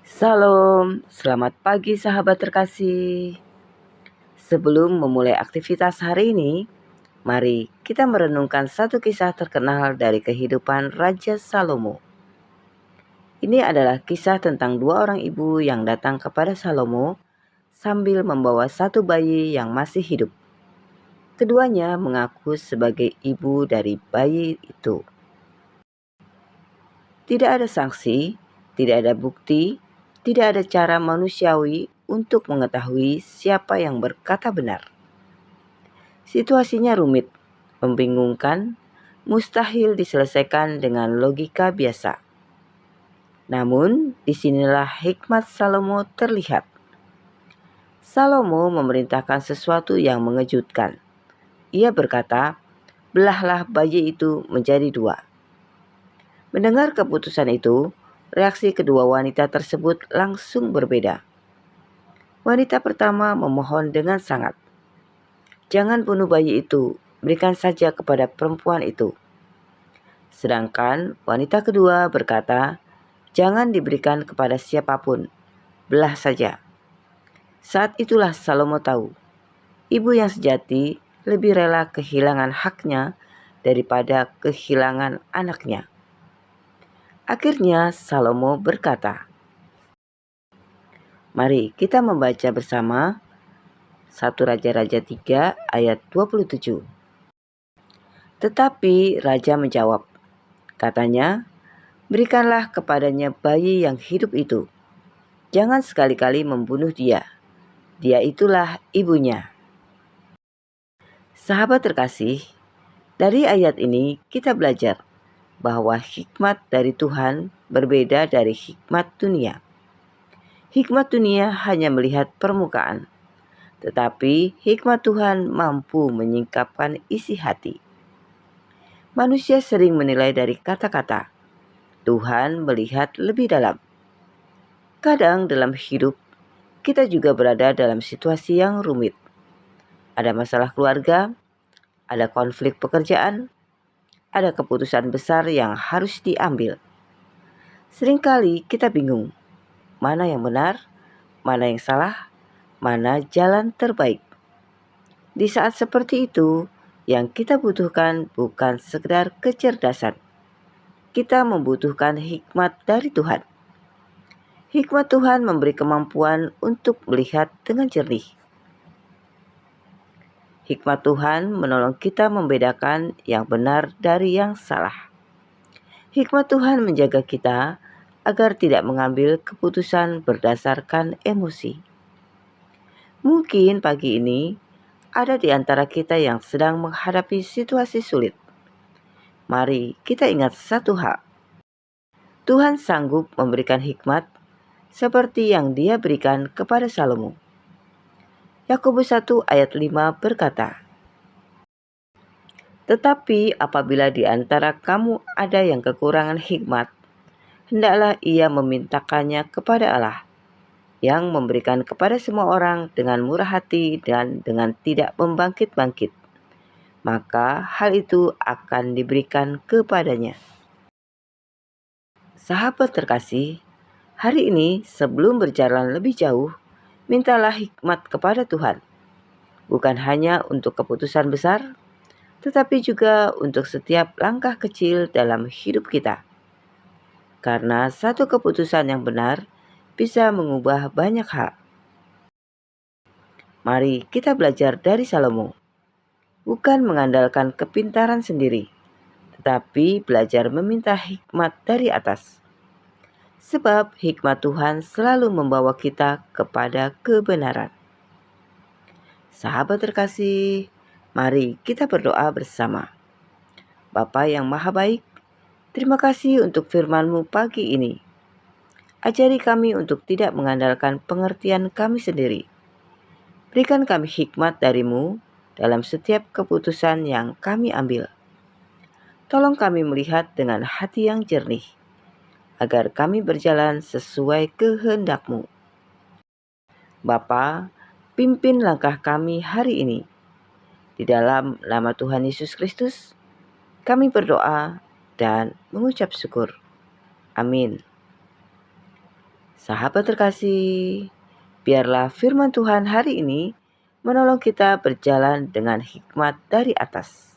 Salam, selamat pagi sahabat terkasih. Sebelum memulai aktivitas hari ini, mari kita merenungkan satu kisah terkenal dari kehidupan Raja Salomo. Ini adalah kisah tentang dua orang ibu yang datang kepada Salomo sambil membawa satu bayi yang masih hidup. Keduanya mengaku sebagai ibu dari bayi itu. Tidak ada sanksi, tidak ada bukti, tidak ada cara manusiawi untuk mengetahui siapa yang berkata benar. Situasinya rumit, membingungkan, mustahil diselesaikan dengan logika biasa. Namun, disinilah hikmat Salomo terlihat. Salomo memerintahkan sesuatu yang mengejutkan. Ia berkata, "Belahlah bayi itu menjadi dua." Mendengar keputusan itu, reaksi kedua wanita tersebut langsung berbeda. Wanita pertama memohon dengan sangat, "Jangan bunuh bayi itu, berikan saja kepada perempuan itu." Sedangkan wanita kedua berkata, "Jangan diberikan kepada siapapun, belah saja." Saat itulah Salomo tahu, ibu yang sejati lebih rela kehilangan haknya daripada kehilangan anaknya. Akhirnya Salomo berkata, mari kita membaca bersama 1 Raja-Raja 3 ayat 27. Tetapi Raja menjawab, katanya, "Berikanlah kepadanya bayi yang hidup itu. Jangan sekali-kali membunuh dia. Dia itulah ibunya." Sahabat terkasih, dari ayat ini kita belajar bahwa hikmat dari Tuhan berbeda dari hikmat dunia. Hikmat dunia hanya melihat permukaan, tetapi hikmat Tuhan mampu menyingkapkan isi hati. Manusia sering menilai dari kata-kata. Tuhan melihat lebih dalam. Kadang dalam hidup, kita juga berada dalam situasi yang rumit. Ada masalah keluarga, ada konflik pekerjaan, ada keputusan besar yang harus diambil. Seringkali kita bingung, mana yang benar, mana yang salah, mana jalan terbaik. Di saat seperti itu, yang kita butuhkan bukan sekedar kecerdasan. Kita membutuhkan hikmat dari Tuhan. Hikmat Tuhan memberi kemampuan untuk melihat dengan jernih. Hikmat Tuhan menolong kita membedakan yang benar dari yang salah. Hikmat Tuhan menjaga kita agar tidak mengambil keputusan berdasarkan emosi. Mungkin pagi ini ada di antara kita yang sedang menghadapi situasi sulit. Mari kita ingat satu hal. Tuhan sanggup memberikan hikmat seperti yang Dia berikan kepada Salomo. Yakobus 1 ayat 5 berkata, "Tetapi apabila di antara kamu ada yang kekurangan hikmat, hendaklah ia memintakannya kepada Allah, yang memberikan kepada semua orang dengan murah hati dan dengan tidak membangkit-bangkit. Maka hal itu akan diberikan kepadanya." Sahabat terkasih, hari ini sebelum berjalan lebih jauh, mintalah hikmat kepada Tuhan. Bukan hanya untuk keputusan besar, tetapi juga untuk setiap langkah kecil dalam hidup kita. Karena satu keputusan yang benar bisa mengubah banyak hal. Mari kita belajar dari Salomo. Bukan mengandalkan kepintaran sendiri, tetapi belajar meminta hikmat dari atas. Sebab hikmat Tuhan selalu membawa kita kepada kebenaran. Sahabat terkasih, mari kita berdoa bersama. Bapa yang Maha Baik, terima kasih untuk firman-Mu pagi ini. Ajari kami untuk tidak mengandalkan pengertian kami sendiri. Berikan kami hikmat dari-Mu dalam setiap keputusan yang kami ambil. Tolong kami melihat dengan hati yang jernih, agar kami berjalan sesuai kehendak-Mu. Bapa, pimpin langkah kami hari ini. Di dalam nama Tuhan Yesus Kristus, kami berdoa dan mengucap syukur. Amin. Sahabat terkasih, biarlah firman Tuhan hari ini menolong kita berjalan dengan hikmat dari atas.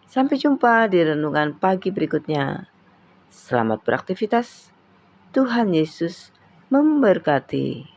Sampai jumpa di renungan pagi berikutnya. Selamat beraktivitas. Tuhan Yesus memberkati.